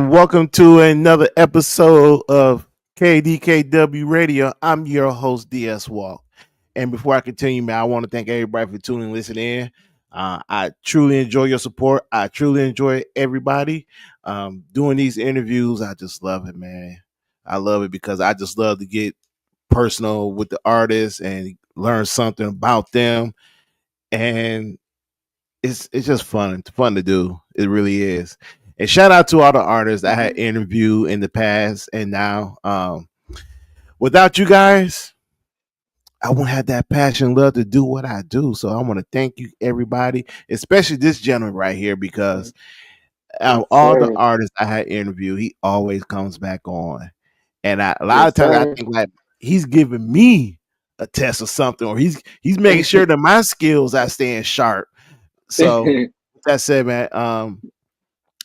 and welcome to another episode of KDKW Radio. I'm your host, DS Walk. And before I continue, man, I want to thank everybody for tuning and listening in. I truly enjoy your support. I truly enjoy everybody doing these interviews. I just love it, man. I love it because I just love to get personal with the artists and learn something about them. And it's just fun. It's fun to do. It really is. And shout out to all the artists I had interviewed in the past and now. Without you guys, I wouldn't have that passion, love to do what I do. So I want to thank you, everybody, especially this gentleman right here, because out of Yes, all the sir. artists I had interviewed, he always comes back on. And a lot of Yes, times I sir. think like he's giving me a test or something, or he's making sure that my skills are staying sharp. So with that said, man,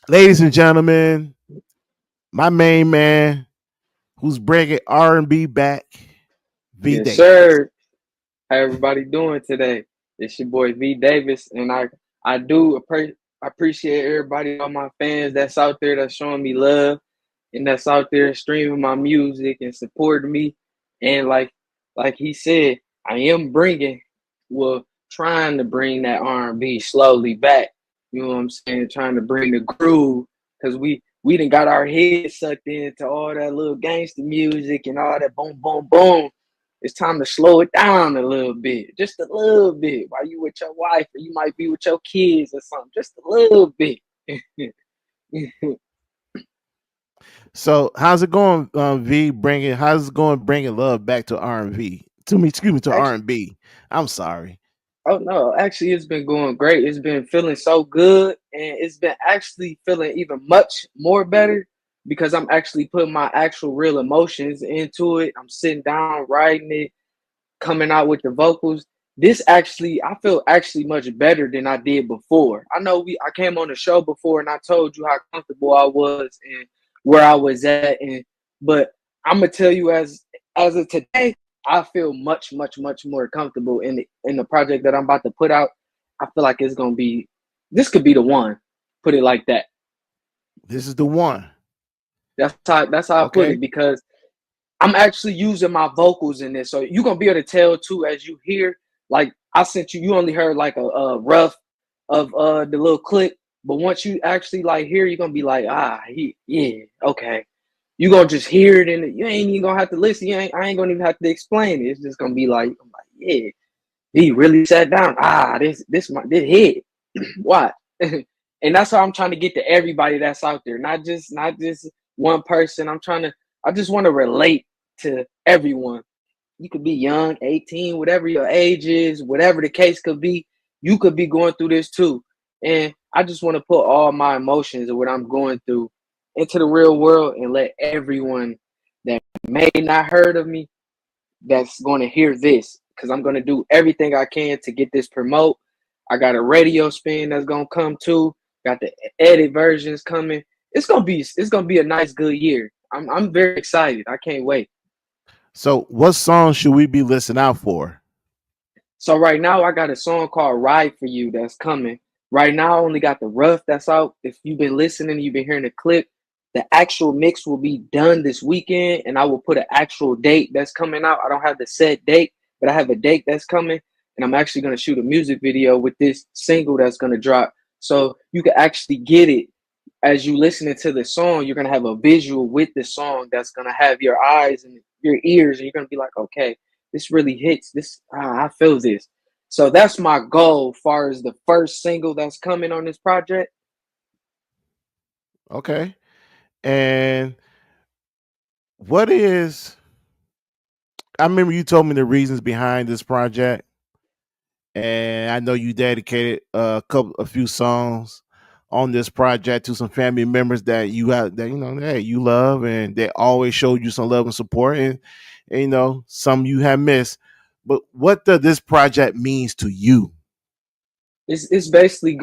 ladies and gentlemen, my main man who's bringing R&B back, V Yes, Davis. sir. How everybody doing today? It's your boy V Davis, and I do appreciate everybody, all my fans that's out there that's showing me love and that's out there streaming my music and supporting me. And like he said, I am trying to bring that R&B slowly back. You know what I'm saying? Trying to bring the groove because we done got our heads sucked into all that little gangster music and all that boom boom boom. It's time to slow it down a little bit, just a little bit. While you with your wife, or you might be with your kids or something, just a little bit. So how's it going, V? How's it going? Bringing love back to R and V. To me, excuse me, to R Actually, and B. I'm sorry. oh no, actually, it's been going great. It's been feeling so good, and it's been actually feeling even much more better because I'm actually putting my actual real emotions into it. I'm sitting down, writing it, coming out with the vocals. This actually, I feel actually much better than I did before. I know I came on the show before and I told you how comfortable I was and where I was at, but I'm gonna tell you as of today, I feel much more comfortable in the project that I'm about to put out. I feel like this could be the one. Put it like that. This is the one. That's how I put Okay. it because I'm actually using my vocals in this. So you're gonna be able to tell too as you hear. Like I sent you only heard like a rough of the little clip, but once you actually like hear, you're gonna be like, yeah, okay. You're gonna just hear it and you ain't even gonna have to listen. I ain't gonna even have to explain it. It's just gonna be like, I'm like, yeah, he really sat down. This hit. Why? And that's how I'm trying to get to everybody that's out there, not just one person. I just want to relate to everyone. You could be young, 18, whatever your age is, whatever the case could be, you could be going through this too. And I just want to put all my emotions and what I'm going through into the real world and let everyone that may not heard of me that's going to hear this because I'm going to do everything I can to get this promote. I got a radio spin that's going to come too. Got the edit versions coming. It's gonna be a nice good year. I'm very excited. I can't wait. So what song should we be listening out for? So right now I got a song called Ride for You that's coming. Right now I only got the rough that's out. If you've been listening, you've been hearing the clip, the actual mix will be done this weekend and I will put an actual date that's coming out. I don't have the set date, but I have a date that's coming and I'm actually going to shoot a music video with this single that's going to drop. So you can actually get it as you listening to the song. You're going to have a visual with the song that's going to have your eyes and your ears and you're going to be like, okay, this really hits. I feel this. So that's my goal far as the first single that's coming on this project. Okay. And what is I remember you told me the reasons behind this project, and I know you dedicated a few songs on this project to some family members that you have that hey, you love, and they always showed you some love and support, and some you have missed. But what does this project means to you? It's basically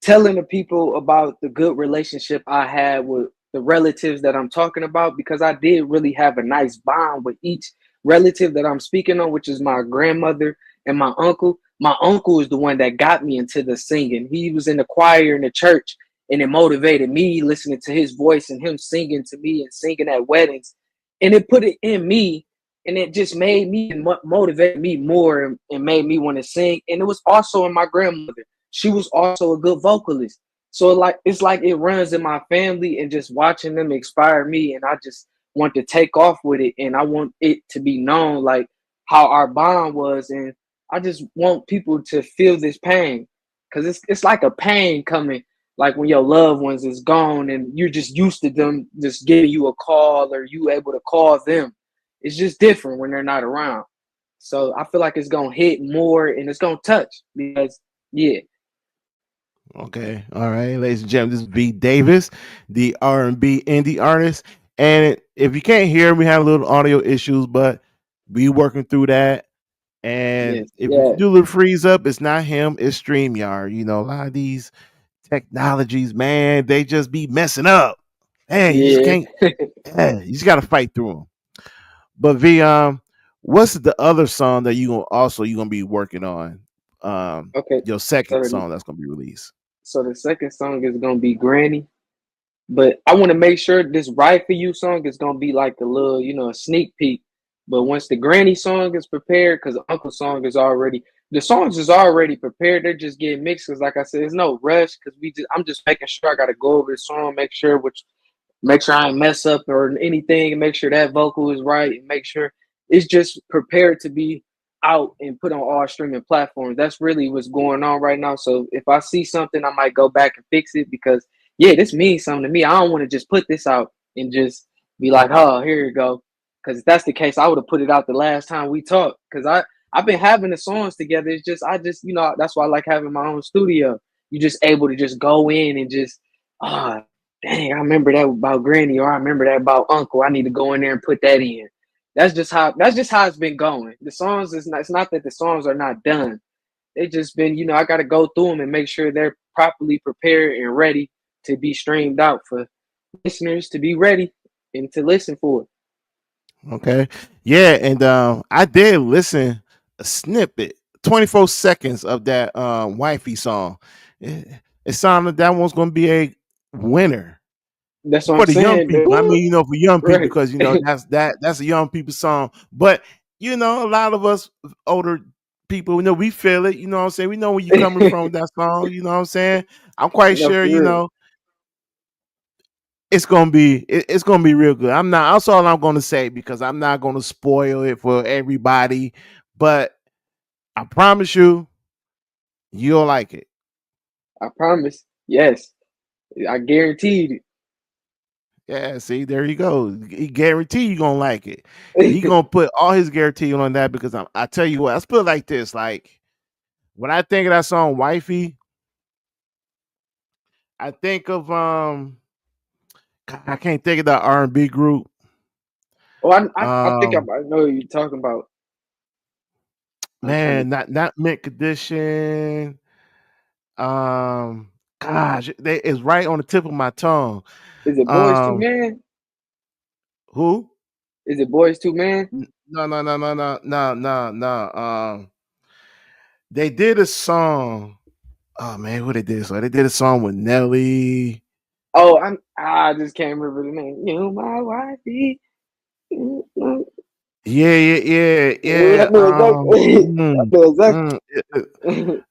telling the people about the good relationship I had with the relatives that I'm talking about because I did really have a nice bond with each relative that I'm speaking on, which is my grandmother and my uncle. My uncle is the one that got me into the singing. He was in the choir in the church and it motivated me listening to his voice and him singing to me and singing at weddings, and it put it in me, and it just made me motivate me more and made me want to sing. And it was also in my grandmother. She was also a good vocalist. So like it's like it runs in my family, and just watching them inspire me, and I just want to take off with it, and I want it to be known like how our bond was. And I just want people to feel this pain, because it's like a pain coming, like when your loved ones is gone and you're just used to them just giving you a call, or you able to call them. It's just different when they're not around. So I feel like it's gonna hit more and it's gonna touch because yeah, Okay, all right, ladies and gentlemen, this is B Davis, the R&B indie artist. And if you can't hear, we had a little audio issues, but we working through that. And yes, if you yeah, do a little freeze up, it's not him, it's StreamYard. You know, a lot of these technologies, man, they just be messing up. Man, you just yeah. can't. Yeah, you just got to fight through them. But V, what's the other song that you gonna be working on? Okay. Your second So song that's gonna be released. the second song is gonna be Granny. But I want to make sure this Right For You song is gonna be like a little, a sneak peek. But once the Granny song is prepared, because the Uncle song is already, the songs is already prepared. They're just getting mixed. Because like I said, there's no rush. Because I'm just making sure I got to go over the song, make sure I ain't mess up or anything, and make sure that vocal is right, and make sure it's just prepared to be out and put on all streaming platforms. That's really what's going on right now. So if I see something, I might go back and fix it, because yeah, this means something to me. I don't want to just put this out and just be like, oh, here you go. Because if that's the case, I would have put it out the last time we talked. Because I've been having the songs together. It's just I just that's why I like having my own studio. You just able to just go in and just ah, dang, I remember that about Granny, or I remember that about Uncle. I need to go in there and put that in. That's just how it's been going. The songs is not, it's not that the songs are not done. They just been, I got to go through them and make sure they're properly prepared and ready to be streamed out for listeners to be ready and to listen for it. Okay, yeah, and I did listen a snippet, 24 seconds of that wifey song. It, it sounded that one's gonna be a winner That's what I'm for the young saying. people. I mean, for young people Right. because that's a young people song. But a lot of us older people, we feel it. You know what I'm saying? We know where you coming from with that song. You know what I'm saying? I'm quite No, sure. for real. It's gonna be real good. I'm not. That's all I'm gonna say because I'm not gonna spoil it for everybody. But I promise you, you'll like it. I promise. Yes. I guaranteed Yeah, see, there you go. He guarantee you gonna like it. He it. gonna put all his guarantee on that because I tell you what, let's put it like this. Like when I think of that song Wifey, I think of I can't think of that R&B group. Oh, I think I Um know what you're talking about. I'm trying to. man, not mint condition. Um gosh, it's right on the tip of my tongue. Is it Boys Two Um Man? who? Is it Boys Two Man? No. They did a song. Oh man, what they did? So they did a song with Nelly. Oh, I just can't remember the name. You my wifey. Mm, I Yeah. know exactly. I know exactly. Mm,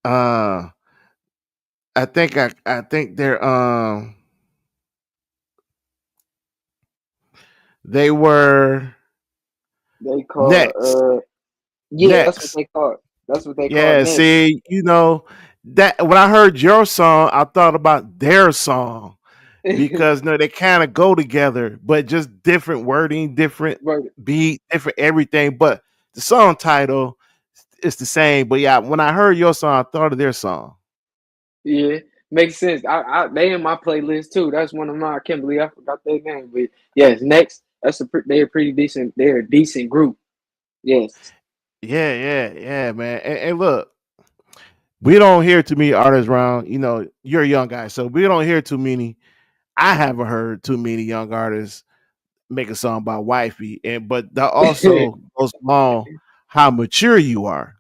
uh, I think they were They call next. yeah, that's what Next. they call it. That's what they call Yeah, next. see, that when I heard your song, I thought about their song because no, they kind of go together, but just different wording, different But beat, different everything. But the song title is the same. But yeah, when I heard your song, I thought of their song. yeah, makes sense. They in my playlist too. That's one of my. I can't believe I forgot their name. But yes, next. They're pretty decent. They're a decent group. Yes. Yeah, man. And look, we don't hear too many artists around. You're a young guy, so we don't hear too many. I haven't heard too many young artists make a song about wifey, but that also goes along how mature you are,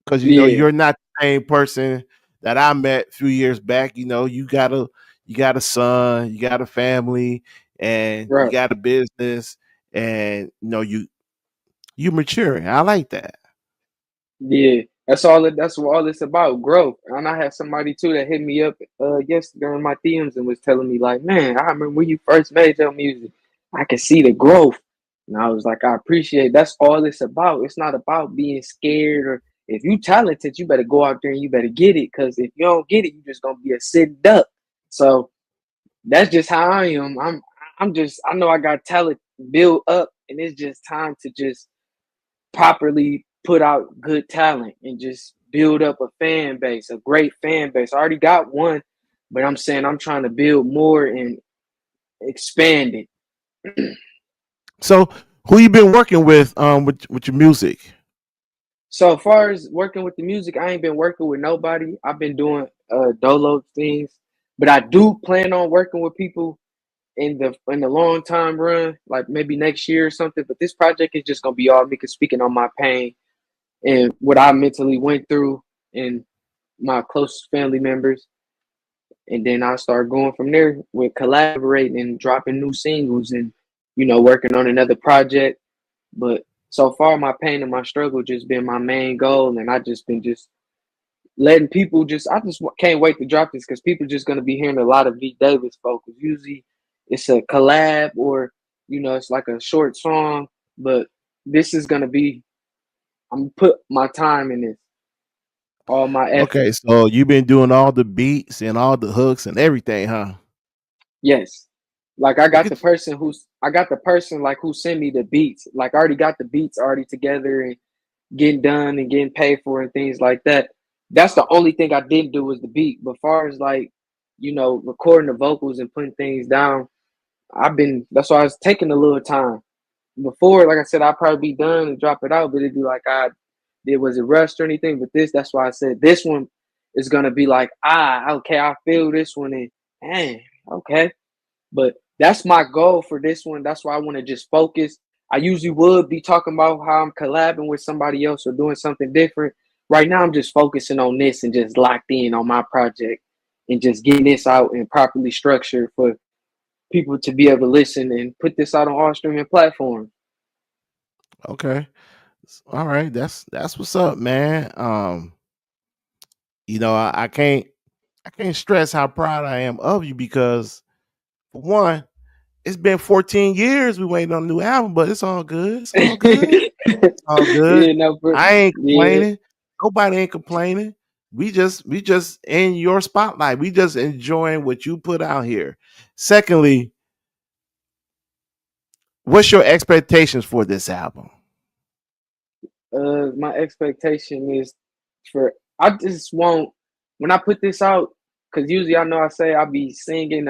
because Yeah. you're not the same person that I met a few years back. You got a son, you got a family, and you Right. got a business, and you maturing. I like that. Yeah, that's all. That's what all it's about, growth. And I had somebody too that hit me up yesterday in my DMs and was telling me like, "Man, I remember when you first made your music. I could see the growth." And I was like, "I appreciate. That's all it's about. It's not about being scared or if you talented, you better go out there and you better get it. Because if you don't get it, you just gonna be a sitting duck." So that's just how I am. I'm just. I know I got talent built up, and it's just time to just properly put out good talent and just build up a fan base, a great fan base. I already got one, but I'm saying I'm trying to build more and expand it. So, who you been working with your music? So as far as working with the music, I ain't been working with nobody. I've been doing dolo things, but I do plan on working with people in the long time run, like maybe next year or something. But this project is just gonna be all me speaking on my pain and what I mentally went through and my closest family members. And then I start going from there with collaborating and dropping new singles and, working on another project. But so far, my pain and my struggle just been my main goal. And I just been just letting people I just can't wait to drop this because people just going to be hearing a lot of V Davis vocals. Usually it's a collab or, it's like a short song. But this is going to be, I'm put my time in this, all my effort. Okay, so you've been doing all the beats and all the hooks and everything, huh? Yes. Like I Look got at the person like who sent me the beats. Like I already got the beats already together and getting done and getting paid for and things like that. That's the only thing I didn't do was the beat. But far as like, recording the vocals and putting things down, that's why I was taking a little time. Before, like I said, I'd probably be done and drop it out, but it'd be like was it rushed or anything? But that's why I said this one is gonna be like, okay, I feel this one and man, okay. But that's my goal for this one. That's why I want to just focus. I usually would be talking about how I'm collabing with somebody else or doing something different. Right now, I'm just focusing on this and just locked in on my project and just getting this out and properly structured for people to be able to listen and put this out on all streaming platforms. okay. All right, that's what's up, man. I can't stress how proud I am of you because for one, it's been 14 years we waiting on a new album, but it's all good. It's all good. It's all good. Yeah, no, but I ain't yeah, complaining. Nobody ain't complaining. We just in your spotlight. We just enjoying what you put out here. Secondly, what's your expectations for this album? my expectation is for I just want when I put this out because usually I know I say I'll be singing.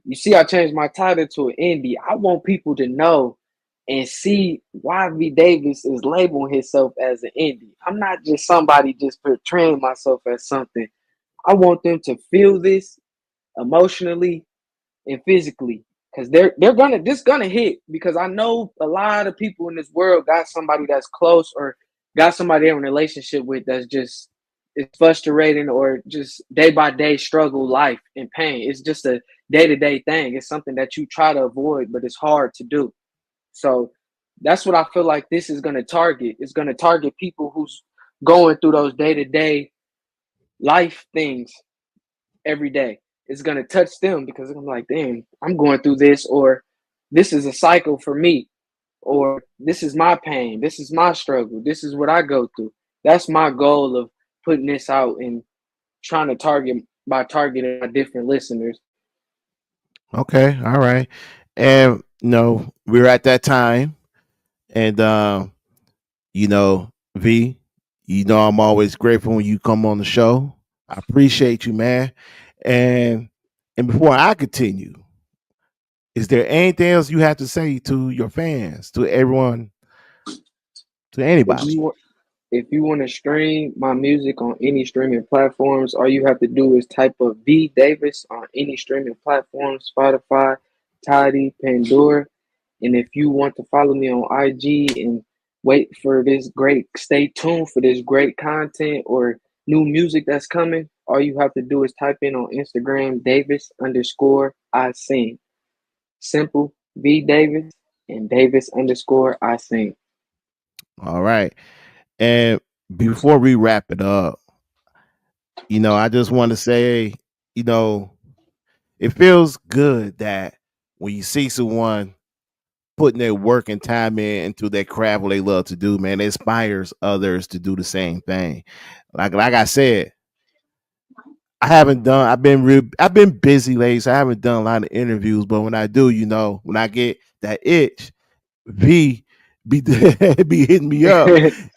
You see, I changed my title to an indie. I want people to know and see why V Davis is labeling himself as an indie. I'm not just somebody just portraying myself as something. I want them to feel this emotionally and physically because they're gonna this gonna hit because I know a lot of people in this world got somebody that's close or got somebody they're in a relationship with that's just it's frustrating or just day by day struggle life and pain. It's just a day to day thing. It's something that you try to avoid, but it's hard to do. So that's what I feel like this is gonna target. It's gonna target people who's going through those day to day life things every day. It's gonna touch them because I'm like, damn, I'm going through this, or this is a cycle for me, or this is my pain, this is my struggle, this is what I go through. That's my goal of putting this out and trying to targeting my different listeners. Okay, all right. And we're at that time. And V, I'm always grateful when you come on the show. I appreciate you, man. And and before I continue, is there anything else you have to say to your fans, to everyone, to If anybody? you if you want to stream my music on any streaming platforms, all you have to do is type of V Davis on any streaming platform, Spotify, Tidal, Pandora. And if you want to follow me on IG and stay tuned for this great content or new music that's coming, All you have to do is type in on Instagram Davis underscore I sing. Simple V Davis and Davis underscore I sing. All right. And before we wrap it up, I just want to say, you know, it feels good that when you see someone putting their work and time into their craft what they love to do, man, it inspires others to do the same thing. Like I said, I've been busy lately, so I haven't done a lot of interviews. But when I do, when I get that itch, V be be hitting me up,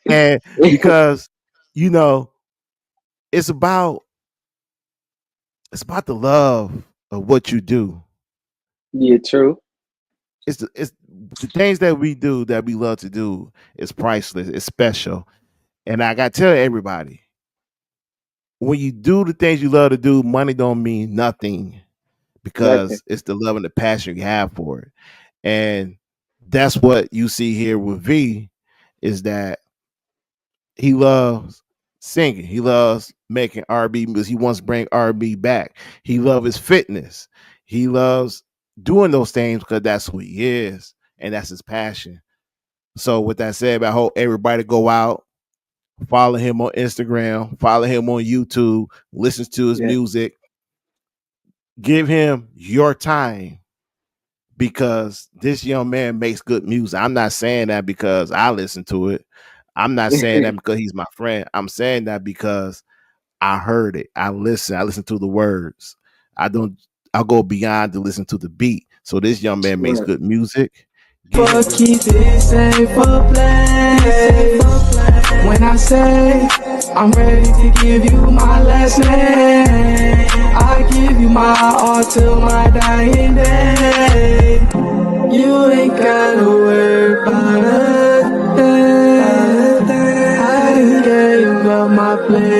and because you know it's about the love of what you do. Yeah, true. It's the things that we do that we love to do is priceless. It's special, and I got to tell everybody, when you do the things you love to do, money don't mean nothing Nothing. because it's the love and the passion you have for it. And that's what you see here with V is that he loves singing. He loves making R&B because he wants to bring R&B back. He loves his fitness. He loves doing those things because that's who he is and that's his passion. So with that said, I hope everybody go out, follow him on Instagram, follow him on YouTube, listens to his Yeah. music, give him your time because this young man makes good music. I'm not saying that because I listen to it. I'm not saying that because he's my friend. I'm saying that because I heard it. I listen to the words. I don't I'll go beyond to listen to the beat. So this young man makes Right. good music. Keep it safe for play. When I say I'm ready to give you my last name, I give you my all till my dying day. You ain't gotta worry about a thing. I done gave up my place.